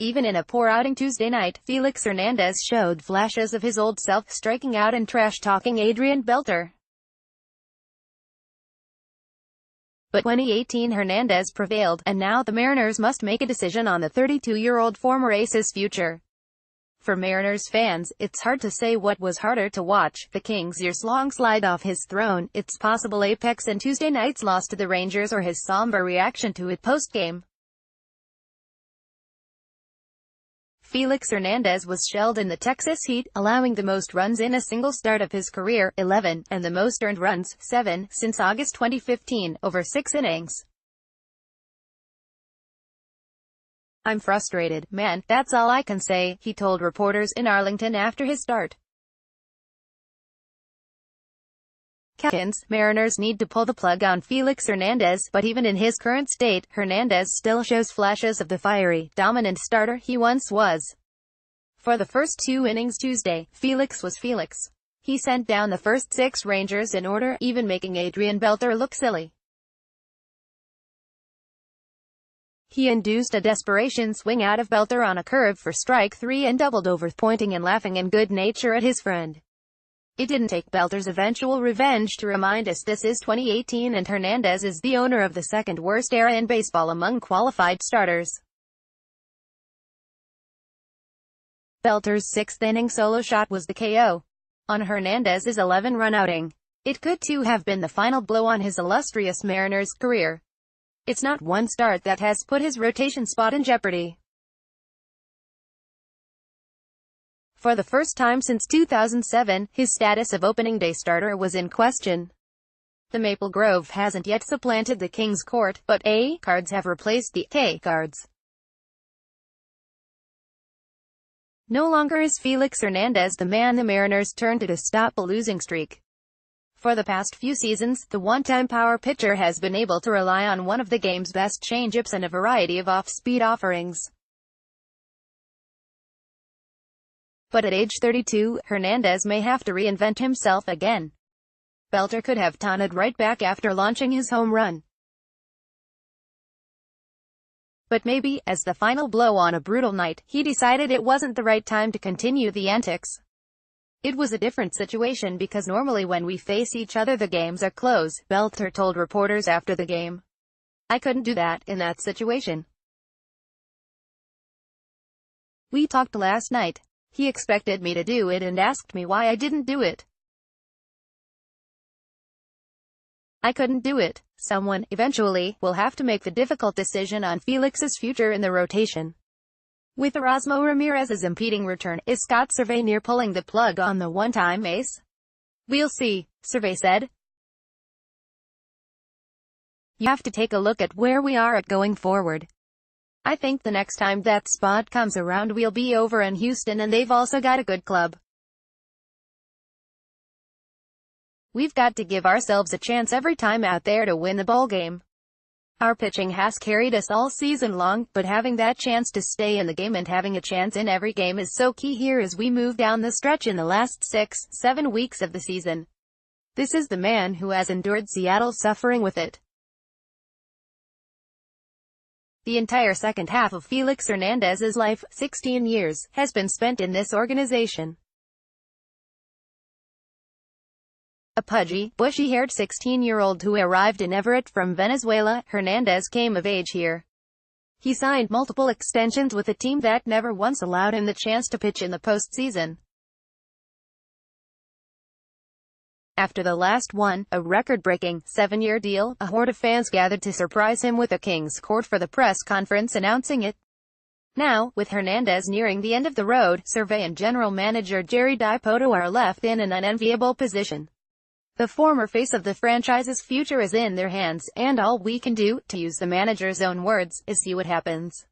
Even in a poor outing Tuesday night, Felix Hernandez showed flashes of his old self, striking out and trash-talking Adrian Beltre. But 2018 Hernandez prevailed, and now the Mariners must make a decision on the 32-year-old former Ace's future. For Mariners fans, it's hard to say what was harder to watch, the Kings' years-long slide off his throne, its possible apex in Tuesday night's loss to the Rangers, or his somber reaction to it post-game. Felix Hernandez was shelled in the Texas Heat, allowing the most runs in a single start of his career, 11, and the most earned runs, 7, since August 2015, over 6 innings. "I'm frustrated, man, that's all I can say," he told reporters in Arlington after his start. Mariners need to pull the plug on Felix Hernandez, but even in his current state, Hernandez still shows flashes of the fiery, dominant starter he once was. For the first 2 innings Tuesday, Felix was Felix. He sent down the first 6 Rangers in order, even making Adrian Beltre look silly. He induced a desperation swing out of Beltre on a curve for strike 3 and doubled over, pointing and laughing in good nature at his friend. It didn't take Beltre's eventual revenge to remind us this is 2018 and Hernandez is the owner of the second worst era in baseball among qualified starters. Beltre's 6th-inning solo shot was the KO on Hernandez's 11-run outing. It could too have been the final blow on his illustrious Mariners career. It's not one start that has put his rotation spot in jeopardy. For the first time since 2007, his status of opening day starter was in question. The Maple Grove hasn't yet supplanted the King's Court, but A cards have replaced the K cards. No longer is Felix Hernandez the man the Mariners turn to stop a losing streak. For the past few seasons, the one-time power pitcher has been able to rely on one of the game's best changeups and a variety of off-speed offerings. But at age 32, Hernandez may have to reinvent himself again. Beltre could have taunted right back after launching his home run. But maybe, as the final blow on a brutal night, he decided it wasn't the right time to continue the antics. It was a different situation because normally when we face each other the games are close, Beltre told reporters after the game. "I couldn't do that in that situation. We talked last night. He expected me to do it and asked me why I didn't do it. I couldn't do it. Someone, eventually, will have to make the difficult decision on Felix's future in the rotation." With Erasmo Ramirez's impeding return, is Scott Servais near pulling the plug on the one-time ace? "We'll see," Servais said. "You have to take a look at where we are at going forward. I think the next time that spot comes around we'll be over in Houston and they've also got a good club. We've got to give ourselves a chance every time out there to win the ballgame. Our pitching has carried us all season long, but having that chance to stay in the game and having a chance in every game is so key here as we move down the stretch in the last 6-7 weeks of the season." This is the man who has endured Seattle's suffering with it. The entire second half of Felix Hernandez's life, 16 years, has been spent in this organization. A pudgy, bushy-haired 16-year-old who arrived in Everett from Venezuela, Hernandez came of age here. He signed multiple extensions with a team that never once allowed him the chance to pitch in the postseason. After the last one, a record-breaking 7-year deal, a horde of fans gathered to surprise him with a King's Court for the press conference announcing it. Now, with Hernandez nearing the end of the road, Servais and general manager Jerry Dipoto are left in an unenviable position. The former face of the franchise's future is in their hands, and all we can do, to use the manager's own words, is see what happens.